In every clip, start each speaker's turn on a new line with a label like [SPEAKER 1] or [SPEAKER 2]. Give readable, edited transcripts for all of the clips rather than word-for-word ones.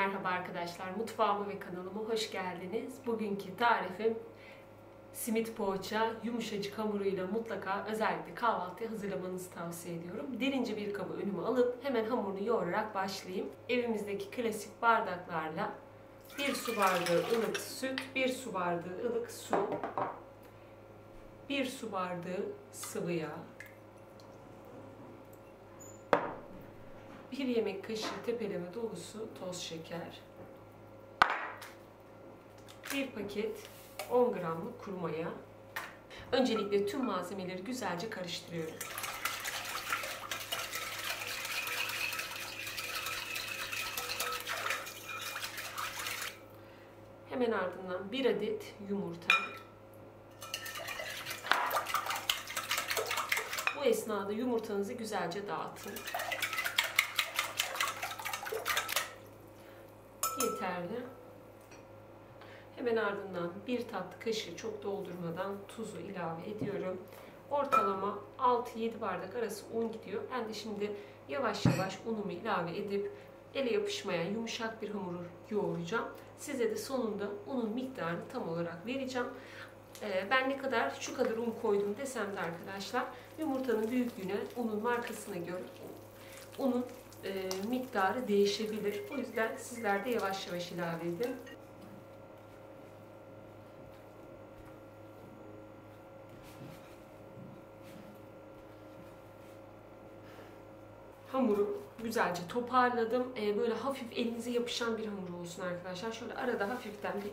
[SPEAKER 1] Merhaba arkadaşlar, mutfağıma ve kanalıma hoş geldiniz. Bugünkü tarifim simit poğaça, yumuşacık hamuruyla mutlaka özellikle kahvaltıya hazırlamanızı tavsiye ediyorum. Derince bir kabı önüme alıp hemen hamurunu yoğurarak başlayayım. Evimizdeki klasik bardaklarla 1 su bardağı ılık süt, 1 su bardağı ılık su, 1 su bardağı sıvı yağ, 1 yemek kaşığı tepeleme dolusu toz şeker, 1 paket 10 gramlık kuru maya. Öncelikle tüm malzemeleri güzelce karıştırıyorum. Hemen ardından 1 adet yumurta. Bu esnada yumurtanızı güzelce dağıtın. Yeterli. Hemen ardından 1 tatlı kaşığı, çok doldurmadan, tuzu ilave ediyorum. Ortalama 6-7 bardak arası un gidiyor. Ben de şimdi yavaş yavaş unumu ilave edip ele yapışmayan yumuşak bir hamuru yoğuracağım. Size de sonunda unun miktarını tam olarak vereceğim. Ben ne kadar, şu kadar un koydum desem de arkadaşlar, yumurtanın büyüklüğüne, unun markasına göre unun miktarı değişebilir. O yüzden sizler de yavaş yavaş ilave edin. Hamuru güzelce toparladım. Böyle hafif elinize yapışan bir hamur olsun arkadaşlar. Şöyle arada hafiften bir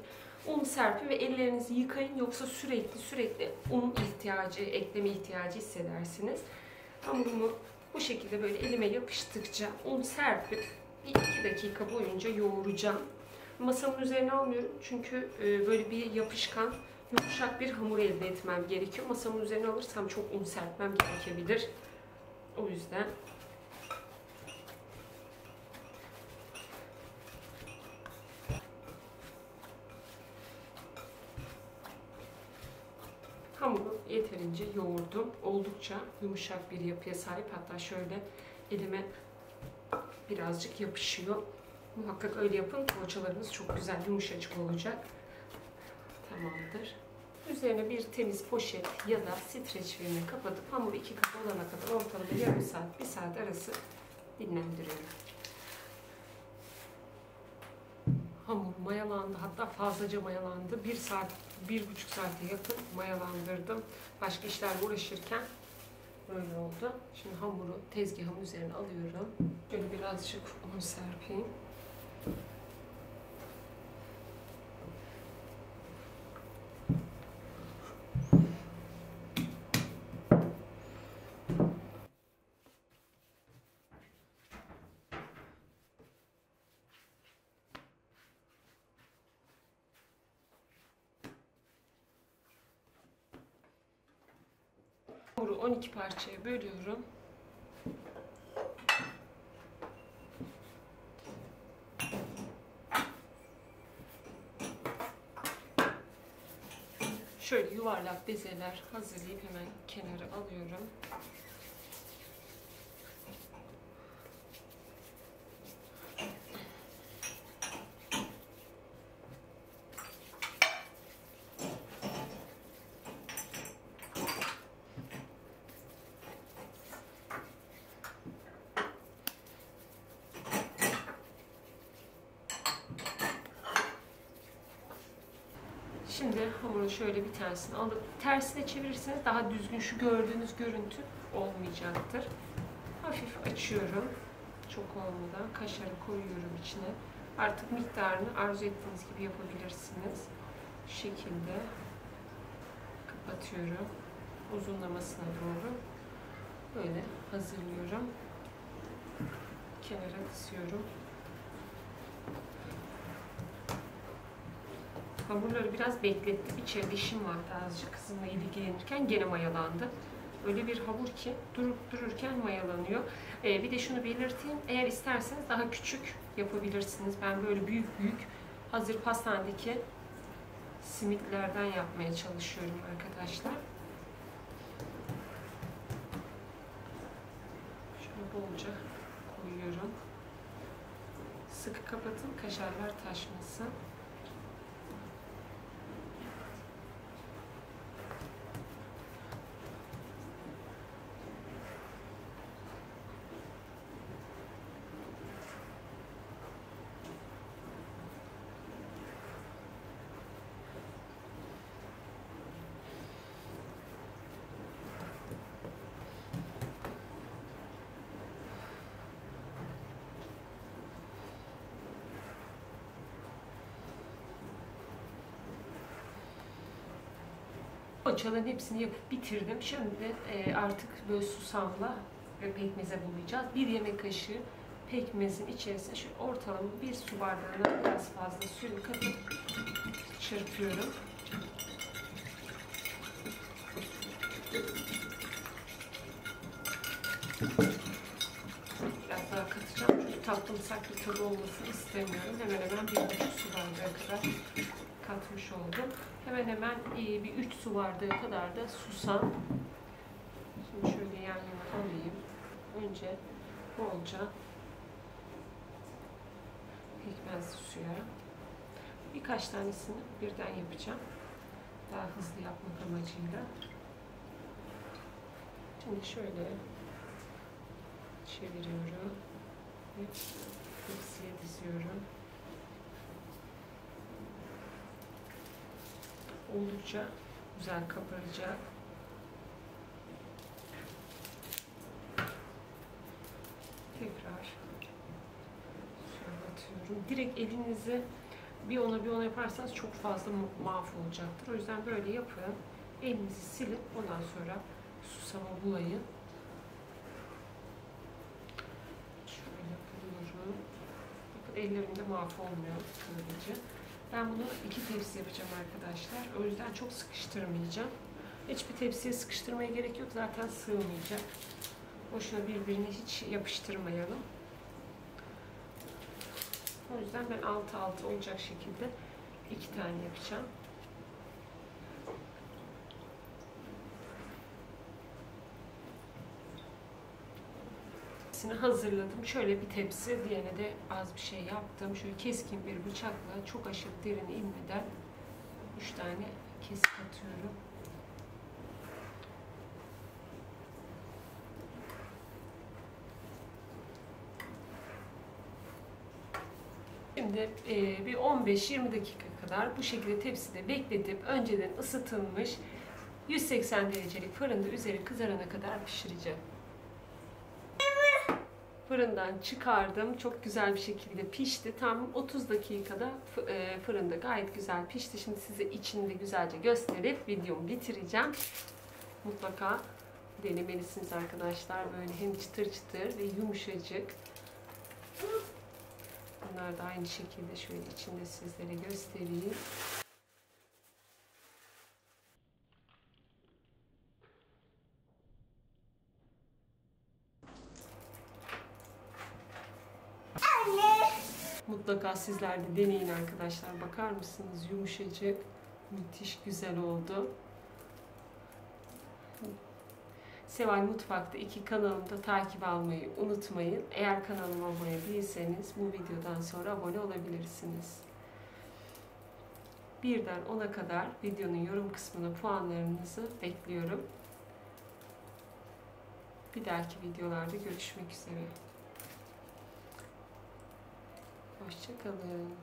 [SPEAKER 1] un serpin ve ellerinizi yıkayın. Yoksa sürekli un ihtiyacı, ekleme ihtiyacı hissedersiniz. Hamurumu bu şekilde böyle elime yapıştıkça un serpip 1-2 dakika boyunca yoğuracağım. Masamın üzerine almıyorum çünkü böyle bir yapışkan, yumuşak bir hamur elde etmem gerekiyor. Masamın üzerine alırsam çok un serpmem gerekebilir. O yüzden hamuru yeterince yoğurdum. Oldukça yumuşak bir yapıya sahip. Hatta şöyle elime birazcık yapışıyor. Muhakkak öyle yapın. Poğaçalarınız çok güzel yumuşacık olacak. Tamamdır. Üzerine bir temiz poşet ya da streç filmle kapatıp hamuru 2 kat olana kadar ortalama yarım saat, 1 saat arası dinlendiriyorum. Hamur mayalandı, hatta fazlaca mayalandı. 1 saat, 1,5 saate yakın mayalandırdım. Başka işlerle uğraşırken böyle oldu. Şimdi hamuru tezgahımın üzerine alıyorum. Şöyle birazcık un serpeyim. Hamuru 12 parçaya bölüyorum. Şöyle yuvarlak bezeler hazırlayıp hemen kenara alıyorum. Şimdi hamurun şöyle bir tanesini alıp tersine çevirirseniz daha düzgün, şu gördüğünüz görüntü olmayacaktır. Hafif açıyorum. Çok olmadan kaşarı koyuyorum içine. Artık miktarını arzu ettiğiniz gibi yapabilirsiniz. Şu şekilde kapatıyorum. Uzunlamasına doğru böyle hazırlıyorum. Kenara kısıyorum. Hamurları biraz beklettim. İçeride işim vardı azıcık kızımla ilgilenirken, gene mayalandı. Öyle bir hamur ki durup dururken mayalanıyor. Bir de şunu belirteyim. Eğer isterseniz daha küçük yapabilirsiniz. Ben böyle büyük hazır pastanedeki simitlerden yapmaya çalışıyorum arkadaşlar. Şöyle bolca koyuyorum. sıkı kapatın, kaşarlar taşmasın. Poğaçaların hepsini yapıp bitirdim. Şimdi artık böyle susamla ve pekmeze bulayacağız. 1 yemek kaşığı pekmezin içerisine şöyle ortalama 1 su bardağına biraz fazla suyu katıp çırpıyorum. Biraz daha katacağım çünkü tatlımsak bir tadı olmasını istemiyorum. Hemen hemen 1,5 su bardağı kadar katmış oldum. Hemen hemen bir 3 su bardağı kadar da susam. Şimdi şöyle yan yana alayım. Önce bolca pekmezli suya. Birkaç tanesini birden yapacağım. Daha hızlı yapmak amacıyla. Şimdi şöyle çeviriyorum ve tepsiye diziyorum. Oldukça güzel kabaracak. Tekrar şöyle atıyorum. Direkt elinizi bir ona yaparsanız çok fazla mahvolacaktır. O yüzden böyle yapın. Elinizi silin. Ondan sonra susama bulayın. Şöyle buluyorum. Bakın ellerimde mahvolmuyor böylece. Ben bunu 2 tepsi yapacağım arkadaşlar. O yüzden çok sıkıştırmayacağım. Hiçbir tepsiye sıkıştırmaya gerek yok. Zaten sığmayacak. Boşuna birbirine hiç yapıştırmayalım. O yüzden ben 6 olacak şekilde 2 tane yapacağım. Hazırladım. Şöyle bir tepsi, diğerine de az bir şey yaptım. Şöyle keskin bir bıçakla çok aşırı derine inmeden 3 tane kesik atıyorum. Şimdi bir 15-20 dakika kadar bu şekilde tepside bekletip önceden ısıtılmış 180 derecelik fırında üzeri kızarana kadar pişireceğim. Fırından çıkardım. Çok güzel bir şekilde pişti. Tam 30 dakikada fırında gayet güzel pişti. Şimdi size içini de güzelce gösterip videomu bitireceğim. Mutlaka denemelisiniz arkadaşlar. Böyle hem çıtır çıtır ve yumuşacık. Bunlar da aynı şekilde şöyle içinde sizlere göstereyim. Mutlaka sizler de deneyin arkadaşlar. Bakar mısınız? Yumuşacık, müthiş güzel oldu. Seval Mutfak'ta 2 kanalımda takip almayı unutmayın. Eğer kanalıma abone değilseniz bu videodan sonra abone olabilirsiniz. 1'den 10'a kadar videonun yorum kısmına puanlarınızı bekliyorum. Bir dahaki videolarda görüşmek üzere. Hoşça kalın.